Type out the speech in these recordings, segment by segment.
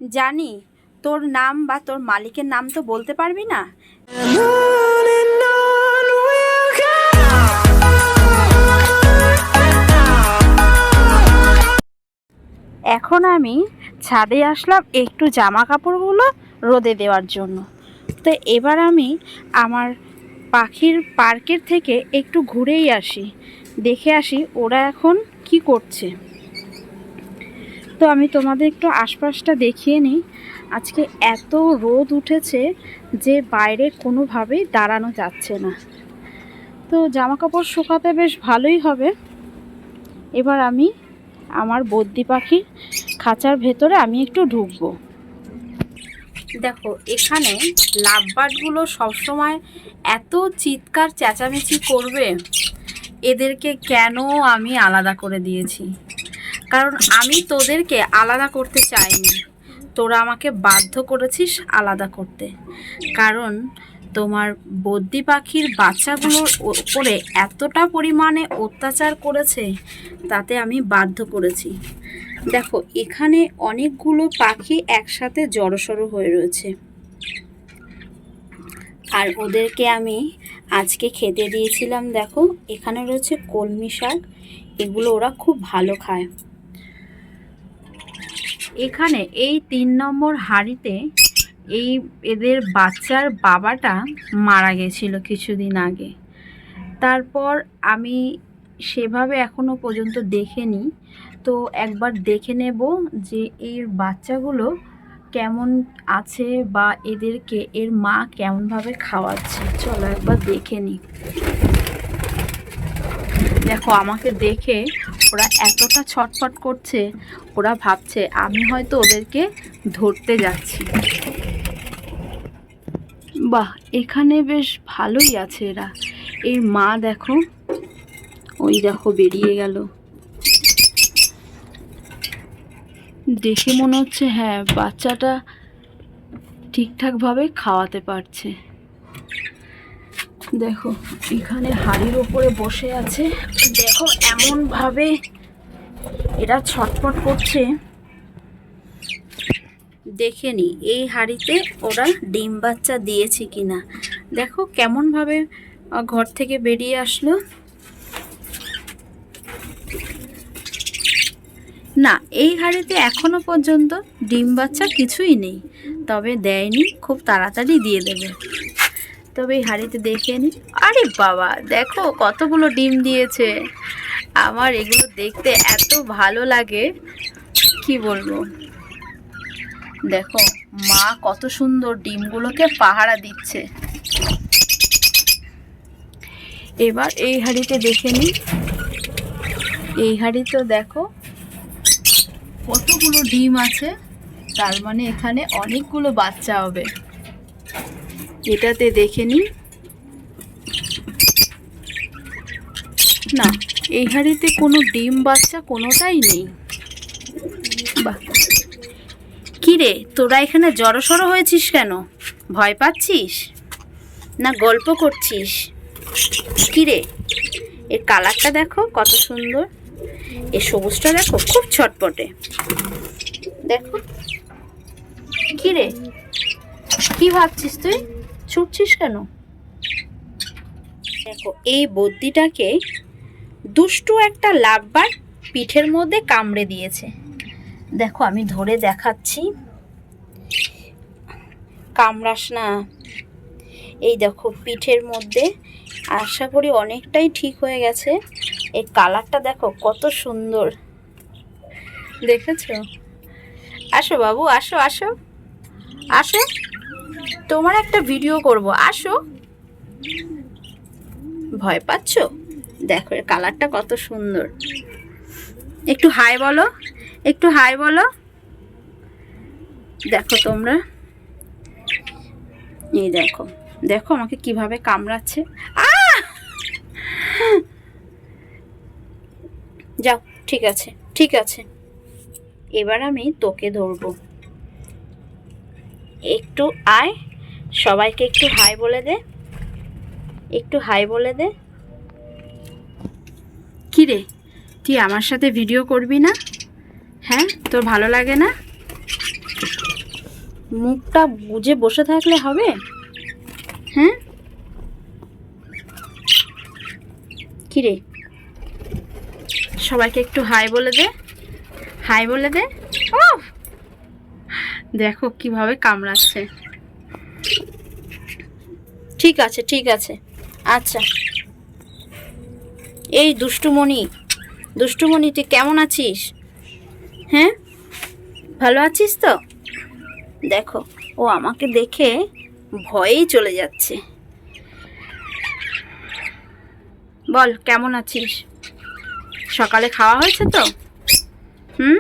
জানি তোর নাম বা তোর মালিকের নাম তো বলতে পারবি না। এখন আমি ছাদে আসলাম একটু জামা কাপড়গুলো রোদে দেওয়ার জন্য। তো এবার আমি আমার পাখির পার্কের থেকে একটু ঘুরেই আসি, দেখে আসি ওরা এখন কি করছে। তো আমি তোমাদের একটু আশপাশটা দেখিয়ে নিই। আজকে এত রোদ উঠেছে যে বাইরে কোনোভাবেই দাঁড়ানো যাচ্ছে না। তো জামা কাপড় শুকাতে বেশ ভালোই হবে। এবার আমি আমার বদ্যি পাখির খাঁচার ভেতরে আমি একটু ঢুকবো। দেখো এখানে লাভবার্ডগুলো সবসময় এত চিৎকার চেঁচামেচি করবে, এদেরকে কেন আমি আলাদা করে দিয়েছি, কারণ আমি তোদেরকে আলাদা করতে চাইনি, তোরা আমাকে বাধ্য করেছিস আলাদা করতে। কারণ তোমার বদ্যি পাখির বাচ্চাগুলোর উপরে এতটা পরিমাণে অত্যাচার করেছে, তাতে আমি বাধ্য করেছি। দেখো এখানে অনেকগুলো পাখি একসাথে জড়সড় হয়ে রয়েছে, আর ওদেরকে আমি আজকে খেতে দিয়েছিলাম। দেখো এখানে রয়েছে কলমি শাক, এগুলো ওরা খুব ভালো খায়। এখানে এই 3 নম্বর হাঁড়িতে এদের বাচ্চার বাবাটা মারা গেছিল কিছুদিন আগে। তারপর আমি সেভাবে এখনো পর্যন্ত দেখিনি, তো একবার দেখে নেব যে এর বাচ্চাগুলো কেমন আছে বা এদেরকে এর মা কেমনভাবে খাওয়াচ্ছে। চলো একবার দেখে নিই। দেখো আমাকে দেখে ওরা এতটা ছটফট করছে, ওরা ভাবছে আমি হয়তো ওদেরকে ধরতে যাচ্ছি। বাহ, এখানে বেশ ভালোই আছে এরা। এর মা দেখো, ওই দেখো বেরিয়ে গেল। দেখে মনে হচ্ছে হ্যাঁ বাচ্চাটা ঠিকঠাকভাবে খাওয়াতে পারছে। দেখো এখানে হাঁড়ির ওপরে বসে আছে, দেখো এমনভাবে এরা ছটফট করছে। দেখে নি এই হাঁড়িতে ওরা ডিম বাচ্চা দিয়েছে কিনা। দেখো কেমনভাবে ঘর থেকে বেরিয়ে আসলো। না, এই হাঁড়িতে এখনো পর্যন্ত ডিম বাচ্চা কিছুই নেই, তবে দেয়নি, খুব তাড়াতাড়ি দিয়ে দেবে। তবে এই হাঁড়িতে দেখে নি। আরে বাবা দেখো কতগুলো ডিম দিয়েছে। আমার এগুলো দেখতে এত ভালো লাগে কি বলবো। দেখো মা কত সুন্দর ডিমগুলোকে পাহারা দিচ্ছে। এবার এই হাঁড়িতে দেখে নি। এই হাঁড়িতেও দেখো কতগুলো ডিম আছে, তার মানে এখানে অনেকগুলো বাচ্চা হবে। এটাতে দেখে নি। না, এই হাঁড়িতে কোনো ডিম বাচ্চা কোনোটাই নেই। বাহ, কি রে তোরা এখানে জড়সড় হয়েছিস কেন? ভয় পাচ্ছিস না গল্প করছিস? কি রে, এর কালারটা দেখো কত সুন্দর, এর সবুজটা দেখো খুব ছটপটে। দেখো কি রে, কি ভাবছিস তুই, ছুটছিস কেন? দেখো এই বদ্যিটাকে দুষ্টু একটা লাভবার্ড পিঠের মধ্যে কামড়ে দিয়েছে। দেখো আমি ধরে দেখাচ্ছি, কামড়াস না। এই দেখো পিঠের মধ্যে, আশা করি অনেকটাই ঠিক হয়ে গেছে। এই কালারটা দেখো কত সুন্দর, দেখেছো? আসো বাবু, আসো আসো আসো, তোমার একটা ভিডিও করব, আসো। ভয় পাচ্ছ? দেখো এর কালারটা কত সুন্দর। একটু হাই বলো, একটু হাই বলো। দেখো তোমরা, এই দেখো দেখো আমাকে কিভাবে কামড়াচ্ছে। যাও, ঠিক আছে ঠিক আছে, এবার আমি তোকে ধরবো। একটু আয়, সবাইকে একটু হাই বলে দে, একটু হাই বলে দে। কি রে, তুই আমার সাথে ভিডিও করবি না? হ্যাঁ, তোর ভালো লাগে না? মুখটা বুজে বসে থাকলে হবে? হ্যাঁ, কিরে সবাইকে একটু হাই বলে দে, হাই বলে দে। ও দেখো কিভাবে কামড়াচ্ছে। ঠিক আছে ঠিক আছে, আচ্ছা। এই দুষ্টুমণি, দুষ্টুমণি তুই কেমন আছিস? হ্যাঁ, ভালো আছিস তো? দেখো ও আমাকে দেখে ভয়েই চলে যাচ্ছে। বল কেমন আছিস? সকালে খাওয়া হয়েছে তো? হুম,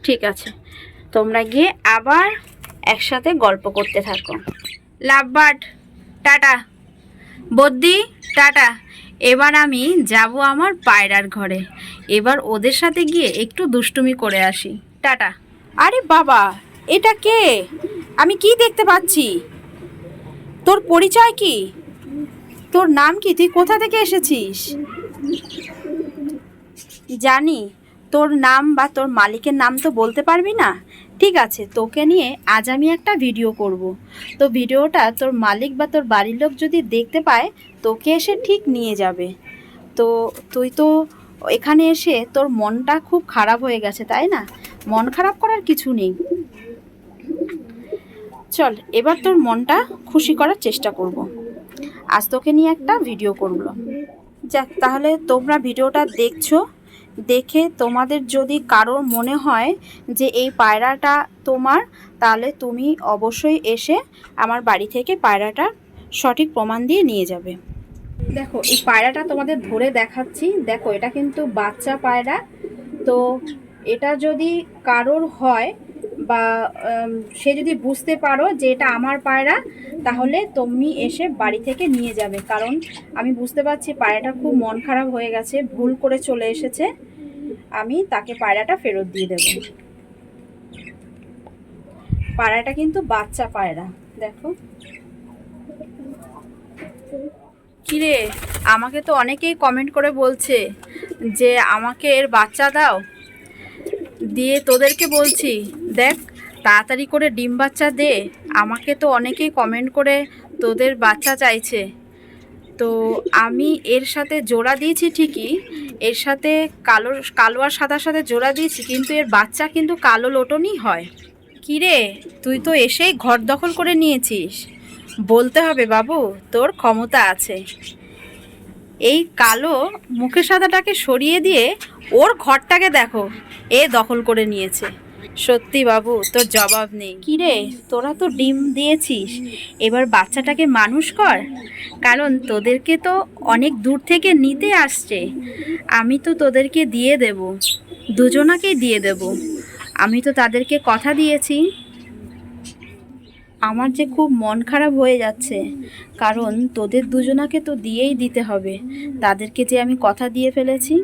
ঠিক আছে, তোমরা গিয়ে আবার একসাথে গল্প করতে থাকো। Love bird tata, buddy tata. এবার আমি যাব আমার পায়রার ঘরে, এবার ওদের সাথে গিয়ে একটু দুষ্টুমি করে আসি। টাটা। আরে বাবা, এটা কে? আমি কি দেখতে পাচ্ছি? তোর পরিচয় কি? তোর নাম কি? তুই কোথা থেকে এসেছিস? জানি তোর নাম বা তোর মালিকের নাম তো বলতে পারবি না। ঠিক আছে, তোকে নিয়ে আজ আমি একটা ভিডিও করব। তো ভিডিওটা তোর মালিক বা তোর বাড়ির লোক যদি দেখতে পায়, তোকে এসে ঠিক নিয়ে যাবে। তো তুই তো এখানে এসে তোর মনটা খুব খারাপ হয়ে গেছে, তাই না? মন খারাপ করার কিছু নেই। চল এবার তোর মনটা খুশি করার চেষ্টা করব। আজ তোকে নিয়ে একটা ভিডিও করব। যাক, তাহলে তোমরা ভিডিওটা দেখছো, দেখে তোমাদের যদি কারোর মনে হয় যে এই পায়রাটা তোমার, তাহলে তুমি অবশ্যই এসে আমার বাড়ি থেকে পায়রাটা সঠিক প্রমাণ দিয়ে নিয়ে যাবে। দেখো এই পায়রাটা তোমাদের ধরে দেখাচ্ছি। দেখো এটা কিন্তু বাচ্চা পায়রা। তো এটা যদি কারোর হয় বা সে যদি বুঝতে পারো যে এটা আমার পায়রা, তাহলে তুমি এসে বাড়ি থেকে নিয়ে যাবে। কারণ আমি বুঝতে পারছি পায়রাটা খুব মন খারাপ হয়ে গেছে, ভুল করে চলে এসেছে। আমি তাকে পায়রাটা ফেরত দিয়ে দেব। পায়রাটা কিন্তু বাচ্চা পায়রা। দেখো কিরে, আমাকে তো অনেকেই কমেন্ট করে বলছে যে আমাকে এর বাচ্চা দাও। দিয়ে তোদেরকে বলছি, দেখ তাড়াতাড়ি করে ডিম বাচ্চা দে। আমাকে তো অনেকেই কমেন্ট করে তোদের বাচ্চা চাইছে। তো আমি এর সাথে জোড়া দিয়েছি ঠিকই, এর সাথে কালো আর সাদার সাথে জোড়া দিয়েছি, কিন্তু এর বাচ্চা কিন্তু কালো লোটনই হয়। কিরে, তুই তো এসেই ঘর দখল করে নিয়েছিস। বলতে হবে বাবু, তোর ক্ষমতা আছে। এই কালো মুখের সাদাটাকে সরিয়ে দিয়ে ওর ঘরটাকে দেখো, এ দখল করে নিয়েছে। সত্যি বাবু, তোর জবাব নেই। কিরে, তোরা তো ডিম দিয়েছিস, এবার বাচ্চাটাকে মানুষ কর। কারণ তোদেরকে তো অনেক দূর থেকে নিতে আসছে। আমি তো তোদেরকে দিয়ে দেব, দুজনাকেই দিয়ে দেব। আমি তো তাদেরকে কথা দিয়েছি। আমার যে খুব মন খারাপ হয়ে যাচ্ছে, কারণ তোদের দুজনাকে তো দিয়েই দিতে হবে। তাদেরকে যে আমি কথা দিয়ে ফেলেছি।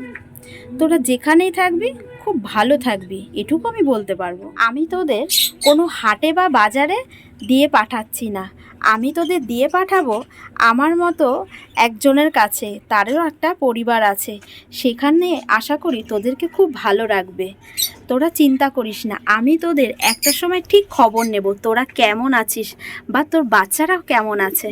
তোরা যেখানেই থাকবি খুব ভালো থাকবি, এটুকু আমি বলতে পারবো। আমি তোদের কোনো হাটে বা বাজারে দিয়ে পাঠাচ্ছি না। আমি তোদের দিয়ে পাঠাবো আমার মতো একজনের কাছে, তারও একটা পরিবার আছে। সেখানে আশা করি তোদেরকে খুব ভালো রাখবে। তোরা চিন্তা করিস না, আমি তোদের একটা সময় ঠিক খবর নেব তোরা কেমন আছিস বা তোর বাচ্চারা কেমন আছে।